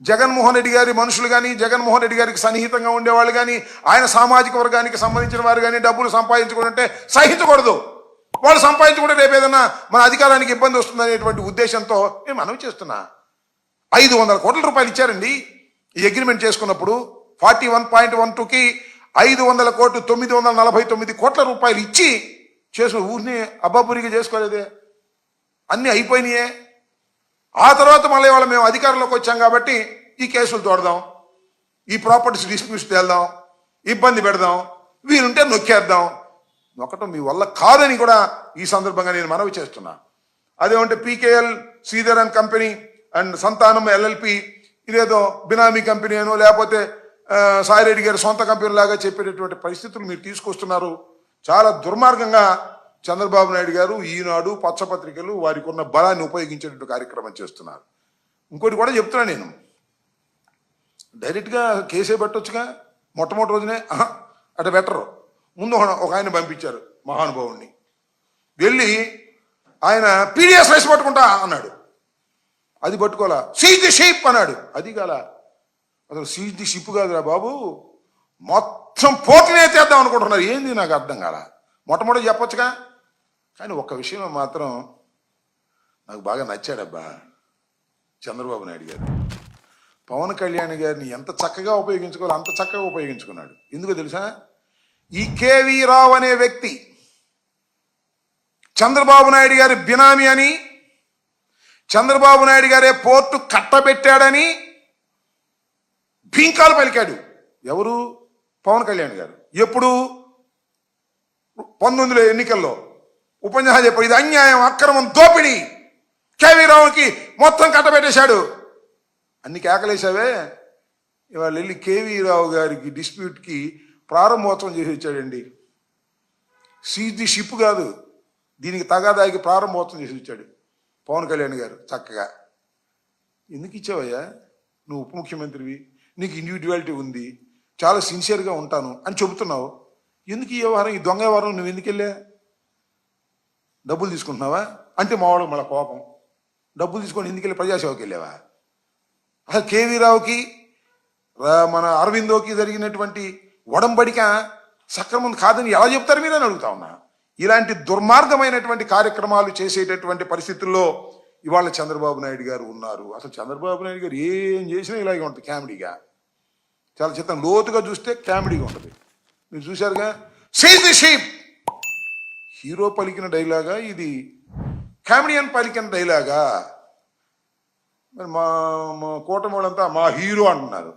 జగన్మోహన్ రెడ్డి గారి మనుషులు కానీ, జగన్మోహన్ రెడ్డి గారికి సన్నిహితంగా ఉండేవాళ్ళు కానీ, ఆయన సామాజిక వర్గానికి సంబంధించిన వారు కానీ డబ్బులు సంపాదించుకుంటే సహించకూడదు. వాళ్ళు సంపాదించుకుంటే రేపు ఏదైనా మన అధికారానికి ఇబ్బంది వస్తుందనేటువంటి ఉద్దేశంతో నేను మనవి చేస్తున్నా. 500 కోట్ల రూపాయలు ఇచ్చారండి ఈ అగ్రిమెంట్ చేసుకున్నప్పుడు. 41.12కి 500 కోట్లు 949 కోట్ల రూపాయలు ఇచ్చి చేసిన ఊరిని అబ్బాపురికి చేసుకోలేదే, అన్నీ అయిపోయినాయే. ఆ తర్వాత మళ్ళీ వాళ్ళు మేము అధికారంలోకి వచ్చాం కాబట్టి ఈ కేసులు తోడదాం, ఈ ప్రాపర్టీస్ డిస్ప్యూట్స్ తేల్దాం, ఇబ్బంది పెడదాం, వీరుంటే నొక్కేద్దాం. నొక్కటం మీ వల్ల కాదని కూడా ఈ సందర్భంగా నేను మనవి చేస్తున్నా. అదేమంటే PKL Sridhar and company and సంతానం ఎల్ఎల్పి ఇదేదో బినామీ కంపెనీ అనో లేకపోతే సాయిరెడ్డి గారి సొంత కంపెనీ లాగా చెప్పేటటువంటి పరిస్థితులు మీరు తీసుకొస్తున్నారు. చాలా దుర్మార్గంగా చంద్రబాబు నాయుడు గారు ఈనాడు పచ్చపత్రికలు వారికి ఉన్న బలాన్ని ఉపయోగించేటువంటి కార్యక్రమం చేస్తున్నారు. ఇంకోటి కూడా చెప్తున్నా, నేను డైరెక్ట్గా కేసే పెట్టొచ్చుగా. మొట్టమొదటి రోజునే అటు బెటరు. ముందు ఒక ఆయన పంపించారు మహానుభావుడిని, వెళ్ళి ఆయన పీడిఎస్ రైస్ పట్టుకుంటా అన్నాడు. అది పట్టుకోవాలా, సీజ్ ది షిప్ అన్నాడు. అది కాల, అసలు సీజ్ ది షిప్ కాదురా బాబు, మొత్తం పోటీనే చేద్దాం అనుకుంటున్నారు. ఏంది నాకు అర్థం కాల. మొట్టమొదటి చెప్పొచ్చుగా. కానీ ఒక్క విషయం మాత్రం నాకు బాగా నచ్చాడబ్బా, చంద్రబాబు నాయుడు గారు పవన్ కళ్యాణ్ గారిని ఎంత చక్కగా ఉపయోగించుకోవాలో అంత చక్కగా ఉపయోగించుకున్నాడు. ఎందుకో తెలుసా, ఈ కేవీ రావు అనే వ్యక్తి చంద్రబాబు నాయుడు గారి బినామీ అని, చంద్రబాబు నాయుడు గారే పోర్టు కట్టబెట్టాడని భీంకాలు పలికాడు. ఎవరు? పవన్ కళ్యాణ్ గారు. ఎప్పుడు? 19 ఎన్నికల్లో ఉపన్యాసం చెప్పాడు, ఇది అన్యాయం, అక్రమం, దోపిడీ, కేవీ రావుకి మొత్తం కట్టబెట్టేశాడు. అన్ని కేకలేసావే, ఇవాళ వెళ్ళి కేవీ రావు గారికి డిస్ప్యూట్కి ప్రారంభోత్సవం చేసి వచ్చాడండి. సీజ్ ది షిప్ కాదు, దీనికి తగాదాకి ప్రారంభోత్సవం చేసి వచ్చాడు పవన్ కళ్యాణ్ గారు. చక్కగా ఎందుకు ఇచ్చావయ్యా, నువ్వు ఉప ముఖ్యమంత్రివి, నీకు ఇండివిజువాలిటీ ఉంది, చాలా సిన్సియర్గా ఉంటాను అని చెబుతున్నావు. ఎందుకు ఈ వ్యవహారం, ఈ దొంగ వ్యవహారం నువ్వు ఎందుకు వెళ్ళా? డబ్బులు తీసుకుంటున్నావా అంటే మావాడు మళ్ళీ కోపం. డబ్బులు తీసుకొని ఎందుకు వెళ్ళి ప్రజాసేవకి వెళ్ళావా? అసలు కేవీ రావుకి మన అరవిందోకి జరిగినటువంటి ఒడంబడిక సక్రమం కాదని ఎలా చెప్తారు మీరని అడుగుతా ఉన్నా. ఇలాంటి దుర్మార్గమైనటువంటి కార్యక్రమాలు చేసేటటువంటి పరిస్థితుల్లో ఇవాళ చంద్రబాబు నాయుడు గారు ఉన్నారు. అసలు చంద్రబాబు నాయుడు గారు ఏం చేసినా ఇలాగే ఉంటుంది, కామెడీగా. చాలా చిత్తం లోతుగా చూస్తే కామెడీగా ఉంటుంది. మీరు చూశారుగా, సీజ్ ది షిప్ హీరో పలికిన డైలాగా, ఇది కామెడియన్ పలికిన డైలాగా. మరి మా కూటమి వాళ్ళంతా మా హీరో అంటున్నారు.